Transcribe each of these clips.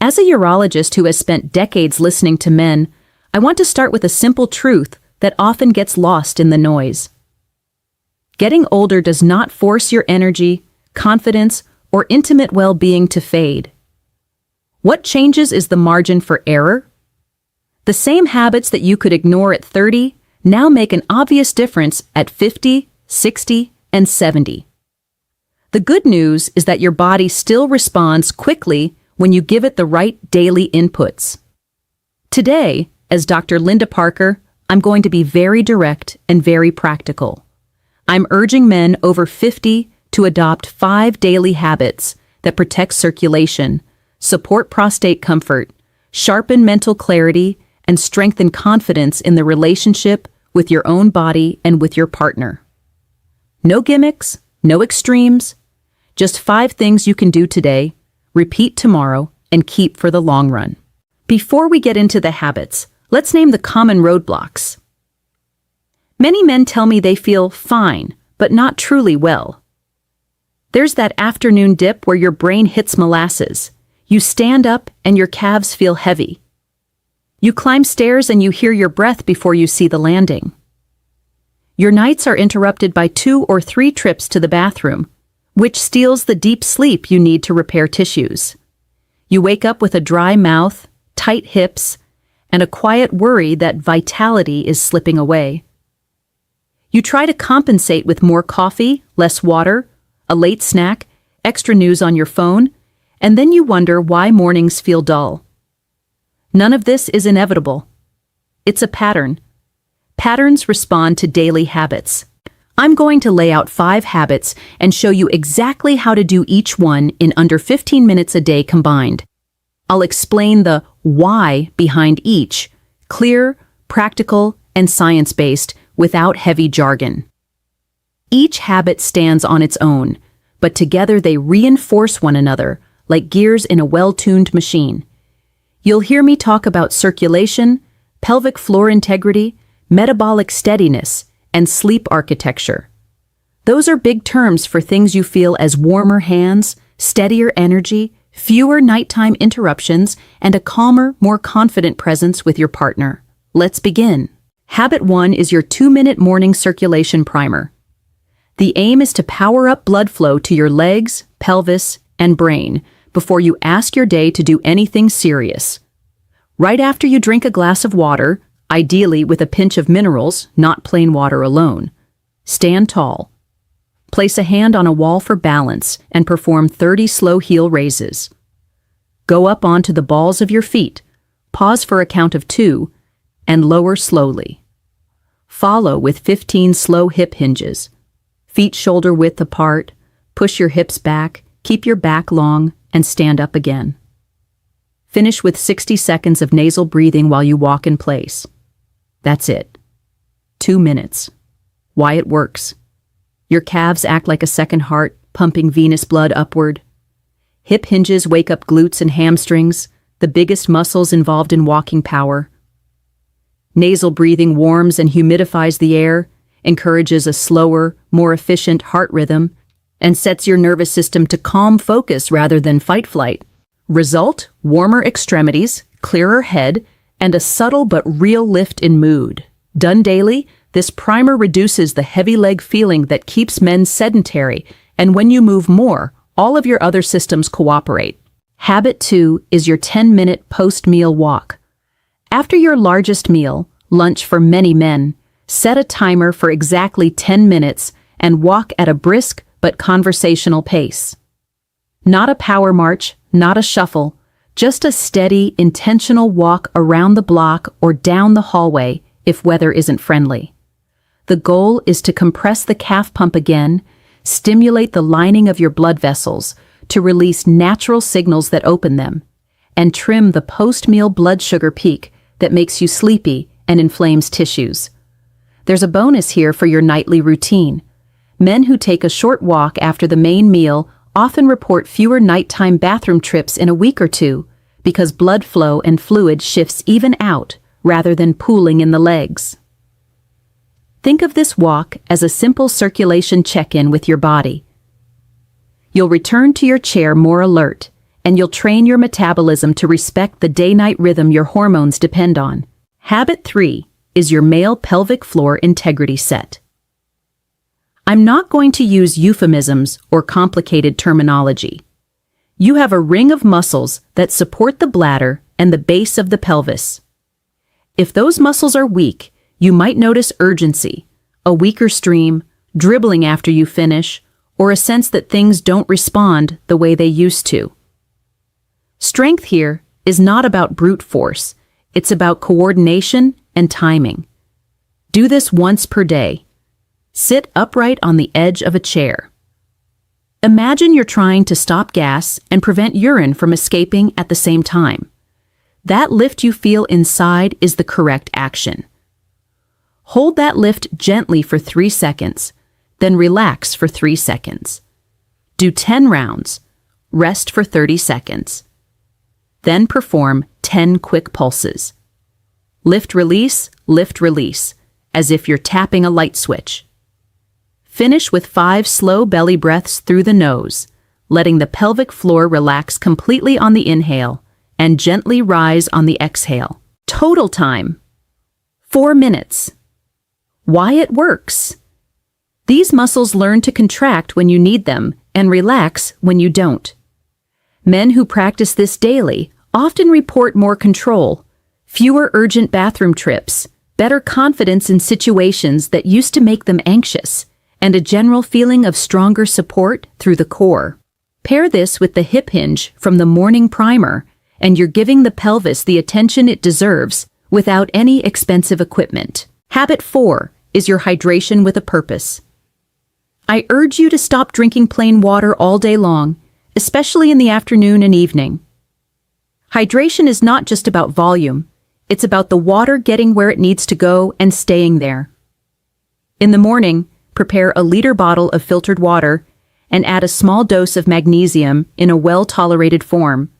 As a urologist who has spent decades listening to men, I want to start with a simple truth that often gets lost in the noise. Getting older does not force your energy, confidence, or intimate well-being to fade. What changes is the margin for error. The same habits that you could ignore at 30 now make an obvious difference at 50, 60, and 70. The good news is that your body still responds quickly when you give it the right daily inputs. Today, as Dr. Linda Parker, I'm going to be very direct and very practical. I'm urging men over 50 to adopt 5 daily habits that protect circulation, support prostate comfort, sharpen mental clarity, and strengthen confidence in the relationship with your own body and with your partner. No gimmicks, no extremes, just 5 things you can do today, repeat tomorrow, and keep for the long run. Before we get into the habits, let's name the common roadblocks. Many men tell me they feel fine, but not truly well. There's that afternoon dip where your brain hits molasses. You stand up and your calves feel heavy. You climb stairs and you hear your breath before you see the landing. Your nights are interrupted by 2 or 3 trips to the bathroom, which steals the deep sleep you need to repair tissues. You wake up with a dry mouth, tight hips, and a quiet worry that vitality is slipping away. You try to compensate with more coffee, less water, a late snack, extra news on your phone, and then you wonder why mornings feel dull. None of this is inevitable. It's a pattern. Patterns respond to daily habits. I'm going to lay out 5 habits and show you exactly how to do each one in under 15 minutes a day combined. I'll explain the why behind each, clear, practical, and science-based, without heavy jargon. Each habit stands on its own, but together they reinforce one another like gears in a well-tuned machine. You'll hear me talk about circulation, pelvic floor integrity, metabolic steadiness, and sleep architecture. Those are big terms for things you feel as warmer hands, steadier energy, fewer nighttime interruptions, and a calmer, more confident presence with your partner. Let's begin. Habit 1 is your 2-minute morning circulation primer. The aim is to power up blood flow to your legs, pelvis, and brain before you ask your day to do anything serious. Right after you drink a glass of water, ideally with a pinch of minerals, not plain water alone, stand tall. Place a hand on a wall for balance and perform 30 slow heel raises. Go up onto the balls of your feet, pause for a count of 2, and lower slowly. Follow with 15 slow hip hinges. Feet shoulder width apart, push your hips back, keep your back long, and stand up again. Finish with 60 seconds of nasal breathing while you walk in place. That's it. 2 minutes. Why it works. Your calves act like a second heart, pumping venous blood upward. Hip hinges wake up glutes and hamstrings, the biggest muscles involved in walking power. Nasal breathing warms and humidifies the air, encourages a slower, more efficient heart rhythm, and sets your nervous system to calm focus rather than fight-flight. Result: warmer extremities, clearer head, and a subtle but real lift in mood. Done daily, this primer reduces the heavy leg feeling that keeps men sedentary, and when you move more, all of your other systems cooperate. Habit 2 is your 10-minute post-meal walk. After your largest meal, lunch for many men, set a timer for exactly 10 minutes and walk at a brisk but conversational pace. Not a power march, not a shuffle, just a steady, intentional walk around the block or down the hallway if weather isn't friendly. The goal is to compress the calf pump again, stimulate the lining of your blood vessels to release natural signals that open them, and trim the post-meal blood sugar peak that makes you sleepy and inflames tissues. There's a bonus here for your nightly routine. Men who take a short walk after the main meal often report fewer nighttime bathroom trips in a week or 2 because blood flow and fluid shifts even out rather than pooling in the legs. Think of this walk as a simple circulation check-in with your body. You'll return to your chair more alert, and you'll train your metabolism to respect the day-night rhythm your hormones depend on. Habit 3 is your male pelvic floor integrity set. I'm not going to use euphemisms or complicated terminology. You have a ring of muscles that support the bladder and the base of the pelvis. If those muscles are weak, you might notice urgency, a weaker stream, dribbling after you finish, or a sense that things don't respond the way they used to. Strength here is not about brute force, it's about coordination and timing. Do this once per day. Sit upright on the edge of a chair. Imagine you're trying to stop gas and prevent urine from escaping at the same time. That lift you feel inside is the correct action. Hold that lift gently for 3 seconds, then relax for 3 seconds. Do 10 rounds. Rest for 30 seconds. Then perform 10 quick pulses. Lift, release, as if you're tapping a light switch. Finish with 5 slow belly breaths through the nose, letting the pelvic floor relax completely on the inhale and gently rise on the exhale. Total time: 4 minutes. Why it works? These muscles learn to contract when you need them and relax when you don't. Men who practice this daily often report more control, fewer urgent bathroom trips, better confidence in situations that used to make them anxious, and a general feeling of stronger support through the core. Pair this with the hip hinge from the morning primer, and you're giving the pelvis the attention it deserves without any expensive equipment. Habit 4 is your hydration with a purpose. I urge you to stop drinking plain water all day long, especially in the afternoon and evening. Hydration is not just about volume, it's about the water getting where it needs to go and staying there. In the morning, prepare a liter bottle of filtered water and add a small dose of magnesium in a well-tolerated form,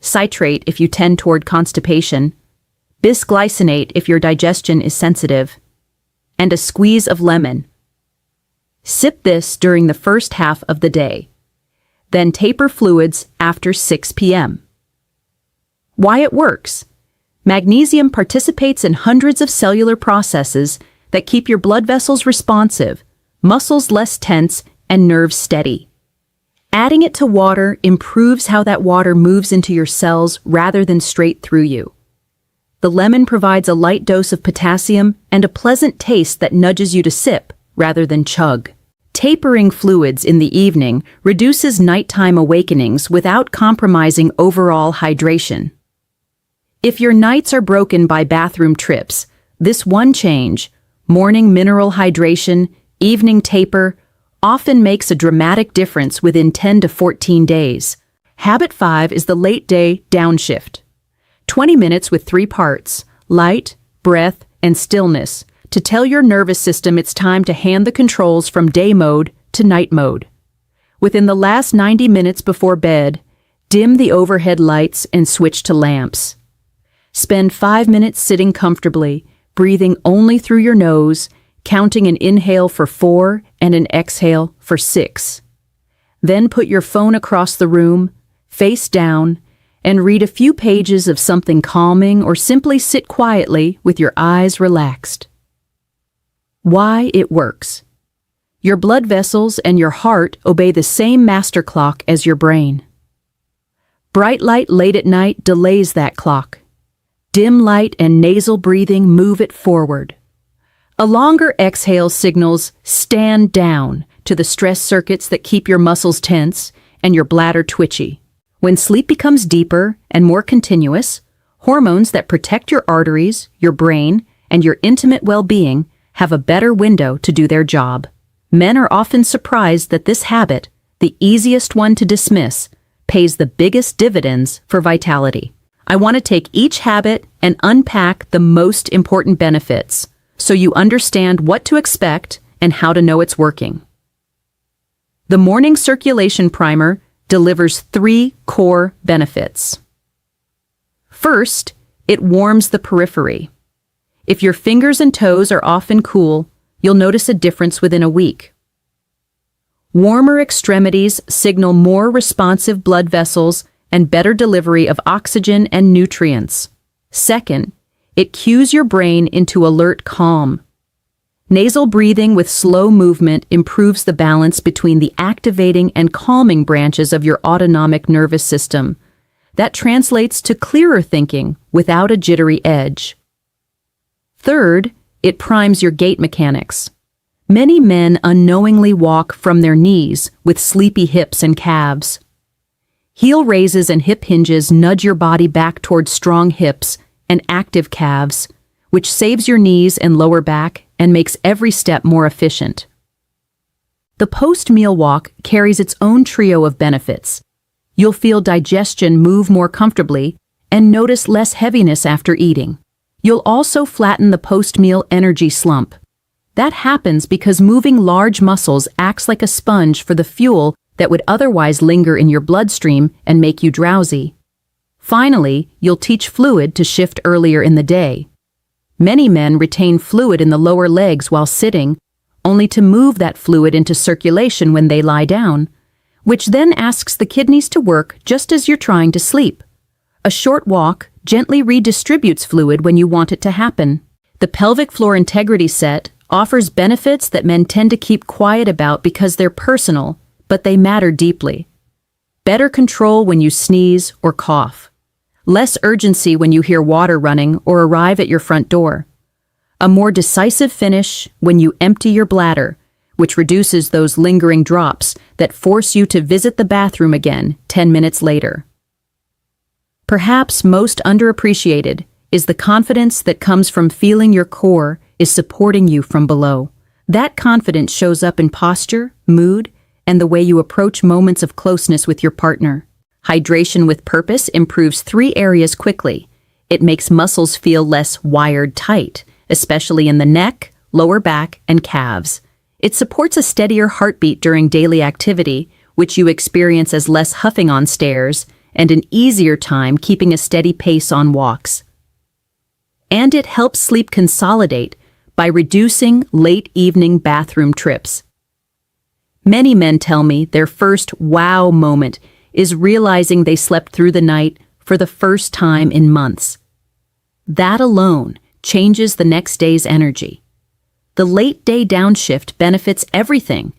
citrate if you tend toward constipation, bisglycinate if your digestion is sensitive, and a squeeze of lemon. Sip this during the first half of the day. Then taper fluids after 6 p.m. Why it works? Magnesium participates in hundreds of cellular processes that keep your blood vessels responsive, muscles less tense, and nerves steady. Adding it to water improves how that water moves into your cells rather than straight through you. The lemon provides a light dose of potassium and a pleasant taste that nudges you to sip rather than chug. Tapering fluids in the evening reduces nighttime awakenings without compromising overall hydration. If your nights are broken by bathroom trips, this one change, morning mineral hydration, evening taper, often makes a dramatic difference within 10 to 14 days. Habit 5 is the late day downshift. 20 minutes with 3 parts, light, breath, and stillness, to tell your nervous system it's time to hand the controls from day mode to night mode. Within the last 90 minutes before bed, dim the overhead lights and switch to lamps. Spend 5 minutes sitting comfortably, breathing only through your nose, counting an inhale for 4 and an exhale for 6. Then put your phone across the room, face down, and read a few pages of something calming or simply sit quietly with your eyes relaxed. Why it works. Your blood vessels and your heart obey the same master clock as your brain. Bright light late at night delays that clock. Dim light and nasal breathing move it forward. A longer exhale signals stand down to the stress circuits that keep your muscles tense and your bladder twitchy. When sleep becomes deeper and more continuous, hormones that protect your arteries, your brain, and your intimate well-being have a better window to do their job. Men are often surprised that this habit, the easiest one to dismiss, pays the biggest dividends for vitality. I want to take each habit and unpack the most important benefits so you understand what to expect and how to know it's working. The morning circulation primer delivers 3 core benefits. First, it warms the periphery. If your fingers and toes are often cool, you'll notice a difference within a week. Warmer extremities signal more responsive blood vessels and better delivery of oxygen and nutrients. Second, it cues your brain into alert calm. Nasal breathing with slow movement improves the balance between the activating and calming branches of your autonomic nervous system. That translates to clearer thinking without a jittery edge. Third, it primes your gait mechanics. Many men unknowingly walk from their knees with sleepy hips and calves. Heel raises and hip hinges nudge your body back towards strong hips and active calves, which saves your knees and lower back and makes every step more efficient. The post-meal walk carries its own trio of benefits. You'll feel digestion move more comfortably and notice less heaviness after eating. You'll also flatten the post-meal energy slump. That happens because moving large muscles acts like a sponge for the fuel that would otherwise linger in your bloodstream and make you drowsy. Finally, you'll teach fluid to shift earlier in the day. Many men retain fluid in the lower legs while sitting, only to move that fluid into circulation when they lie down, which then asks the kidneys to work just as you're trying to sleep. A short walk gently redistributes fluid when you want it to happen. The pelvic floor integrity set offers benefits that men tend to keep quiet about because they're personal, but they matter deeply. Better control when you sneeze or cough. Less urgency when you hear water running or arrive at your front door. A more decisive finish when you empty your bladder, which reduces those lingering drops that force you to visit the bathroom again 10 minutes later. Perhaps most underappreciated is the confidence that comes from feeling your core is supporting you from below. That confidence shows up in posture, mood, and the way you approach moments of closeness with your partner. Hydration with purpose improves 3 areas quickly. It makes muscles feel less wired tight, especially in the neck, lower back, and calves. It supports a steadier heartbeat during daily activity, which you experience as less huffing on stairs and an easier time keeping a steady pace on walks. And it helps sleep consolidate by reducing late evening bathroom trips. Many men tell me their first wow moment is realizing they slept through the night for the first time in months. That alone changes the next day's energy. The late day downshift benefits everything,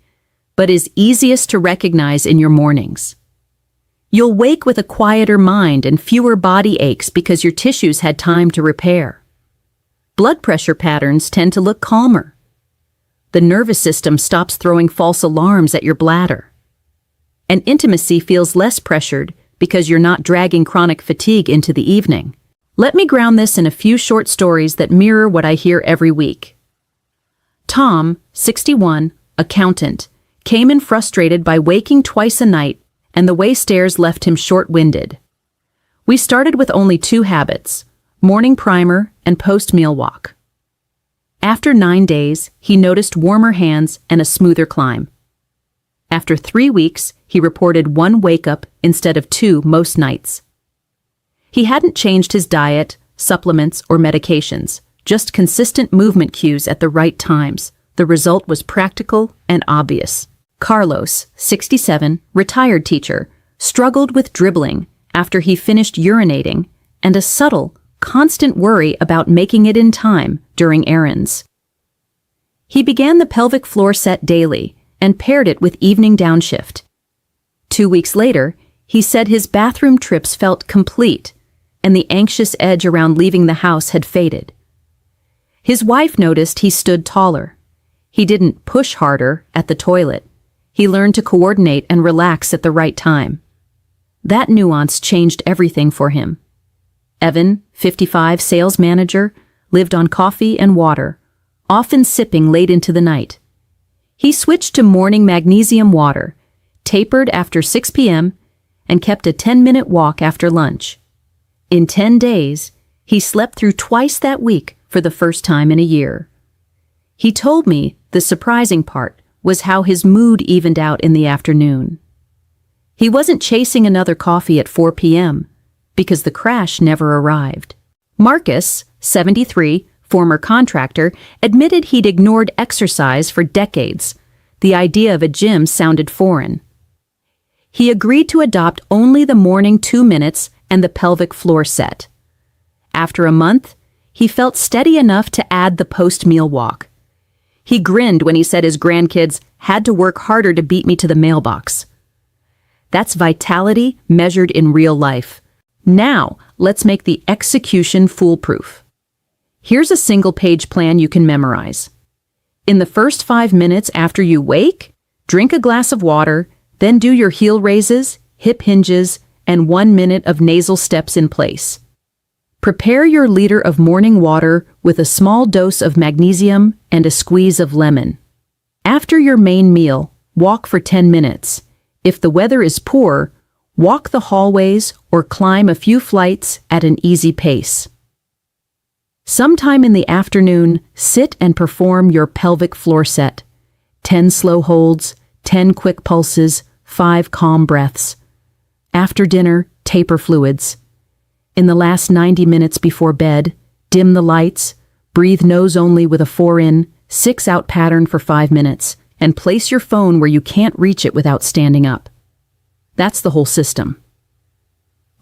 but is easiest to recognize in your mornings. You'll wake with a quieter mind and fewer body aches because your tissues had time to repair. Blood pressure patterns tend to look calmer. The nervous system stops throwing false alarms at your bladder. And intimacy feels less pressured because you're not dragging chronic fatigue into the evening. Let me ground this in a few short stories that mirror what I hear every week. Tom, 61, accountant, came in frustrated by waking twice a night, and the way stairs left him short-winded. We started with only 2 habits, morning primer and post-meal walk. After 9 days, he noticed warmer hands and a smoother climb. After 3 weeks, he reported 1 wake-up instead of 2 most nights. He hadn't changed his diet, supplements, or medications, just consistent movement cues at the right times. The result was practical and obvious. Carlos, 67, retired teacher, struggled with dribbling after he finished urinating and a subtle, constant worry about making it in time during errands. He began the pelvic floor set daily and paired it with evening downshift. 2 weeks later, he said his bathroom trips felt complete and the anxious edge around leaving the house had faded. His wife noticed he stood taller. He didn't push harder at the toilet. He learned to coordinate and relax at the right time. That nuance changed everything for him. Evan, 55, sales manager, lived on coffee and water, often sipping late into the night. He switched to morning magnesium water, tapered after 6 p.m., and kept a 10-minute walk after lunch. In 10 days, he slept through twice that week for the first time in a year. He told me the surprising part was how his mood evened out in the afternoon. He wasn't chasing another coffee at 4 p.m. because the crash never arrived. Marcus, 73, former contractor, admitted he'd ignored exercise for decades. The idea of a gym sounded foreign. He agreed to adopt only the morning 2 minutes and the pelvic floor set. After a month, he felt steady enough to add the post-meal walk. He grinned when he said his grandkids had to work harder to beat me to the mailbox. That's vitality measured in real life. Now, let's make the execution foolproof. Here's a single-page plan you can memorize. In the first 5 minutes after you wake, drink a glass of water, then do your heel raises, hip hinges, and 1 minute of nasal steps in place. Prepare your liter of morning water with a small dose of magnesium and a squeeze of lemon. After your main meal, walk for 10 minutes. If the weather is poor, walk the hallways or climb a few flights at an easy pace. Sometime in the afternoon, sit and perform your pelvic floor set. 10 slow holds, 10 quick pulses, 5 calm breaths. After dinner, taper fluids. In the last 90 minutes before bed, dim the lights, breathe nose only with a 4-in, 6-out pattern for 5 minutes, and place your phone where you can't reach it without standing up. That's the whole system.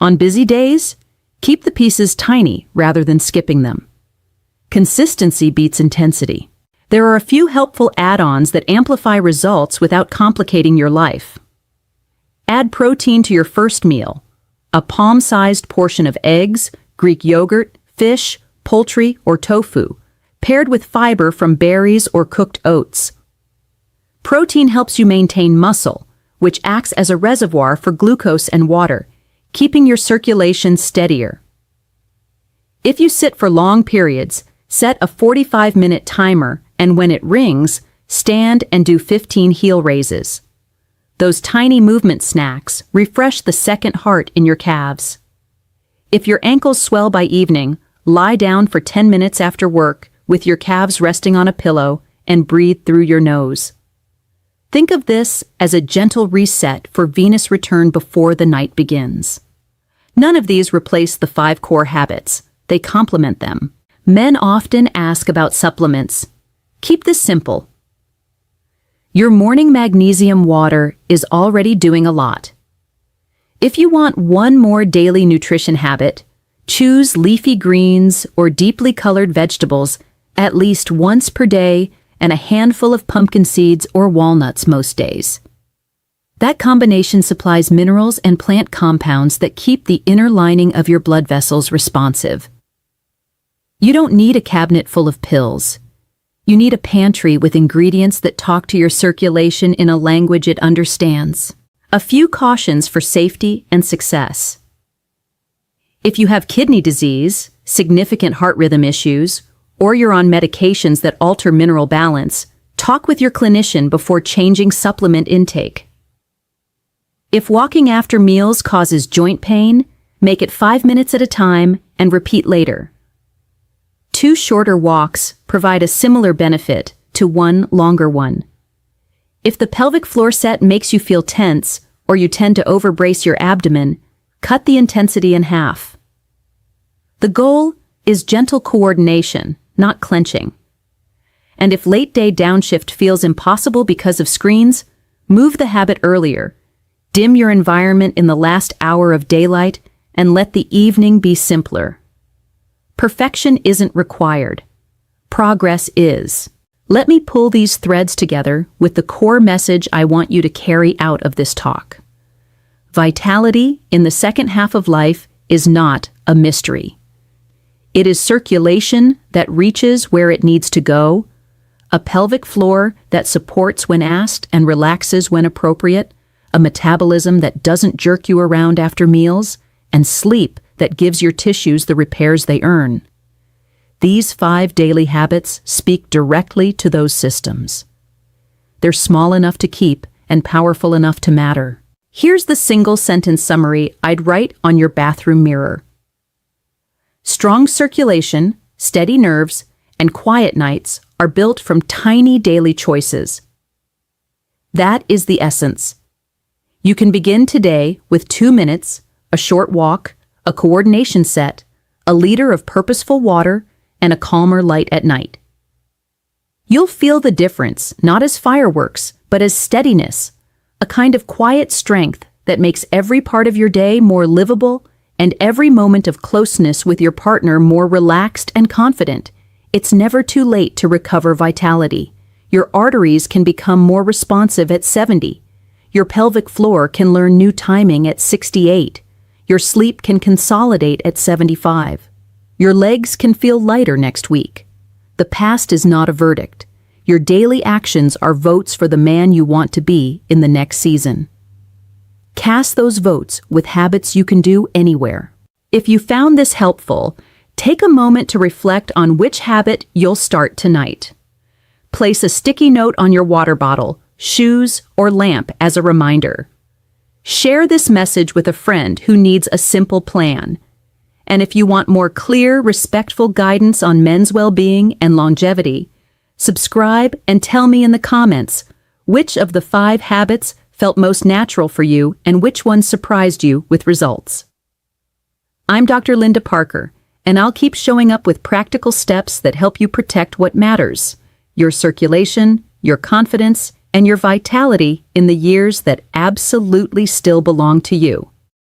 On busy days, keep the pieces tiny rather than skipping them. Consistency beats intensity. There are a few helpful add-ons that amplify results without complicating your life. Add protein to your first meal. A palm-sized portion of eggs, Greek yogurt, fish, poultry, or tofu, paired with fiber from berries or cooked oats. Protein helps you maintain muscle, which acts as a reservoir for glucose and water, keeping your circulation steadier. If you sit for long periods, set a 45-minute timer, and when it rings, stand and do 15 heel raises. Those tiny movement snacks refresh the second heart in your calves. If your ankles swell by evening, lie down for 10 minutes after work with your calves resting on a pillow and breathe through your nose. Think of this as a gentle reset for venous return before the night begins. None of these replace the 5 core habits. They complement them. Men often ask about supplements. Keep this simple. Your morning magnesium water is already doing a lot. If you want one more daily nutrition habit, choose leafy greens or deeply colored vegetables at least once per day and a handful of pumpkin seeds or walnuts most days. That combination supplies minerals and plant compounds that keep the inner lining of your blood vessels responsive. You don't need a cabinet full of pills. You need a pantry with ingredients that talk to your circulation in a language it understands. A few cautions for safety and success. If you have kidney disease, significant heart rhythm issues, or you're on medications that alter mineral balance, talk with your clinician before changing supplement intake. If walking after meals causes joint pain, make it 5 minutes at a time and repeat later. 2 shorter walks provide a similar benefit to 1 longer one. If the pelvic floor set makes you feel tense or you tend to overbrace your abdomen, cut the intensity in half. The goal is gentle coordination, not clenching. And if late-day downshift feels impossible because of screens, move the habit earlier. Dim your environment in the last hour of daylight and let the evening be simpler. Perfection isn't required. Progress is. Let me pull these threads together with the core message I want you to carry out of this talk. Vitality in the second half of life is not a mystery. It is circulation that reaches where it needs to go, a pelvic floor that supports when asked and relaxes when appropriate, a metabolism that doesn't jerk you around after meals, and sleep that gives your tissues the repairs they earn. These 5 daily habits speak directly to those systems. They're small enough to keep and powerful enough to matter. Here's the single-sentence summary I'd write on your bathroom mirror. Strong circulation, steady nerves, and quiet nights are built from tiny daily choices. That is the essence. You can begin today with 2 minutes, a short walk, a coordination set, a liter of purposeful water, and a calmer light at night. You'll feel the difference, not as fireworks, but as steadiness, a kind of quiet strength that makes every part of your day more livable and every moment of closeness with your partner more relaxed and confident. It's never too late to recover vitality. Your arteries can become more responsive at 70. Your pelvic floor can learn new timing at 68. Your sleep can consolidate at 75. Your legs can feel lighter next week. The past is not a verdict. Your daily actions are votes for the man you want to be in the next season. Cast those votes with habits you can do anywhere. If you found this helpful, take a moment to reflect on which habit you'll start tonight. Place a sticky note on your water bottle, shoes, or lamp as a reminder. Share this message with a friend who needs a simple plan. And if you want more clear, respectful guidance on men's well-being and longevity, subscribe and tell me in the comments which of the 5 habits felt most natural for you and which one surprised you with results. I'm Dr. Linda Parker, and I'll keep showing up with practical steps that help you protect what matters: your circulation, your confidence, and your vitality in the years that absolutely still belong to you.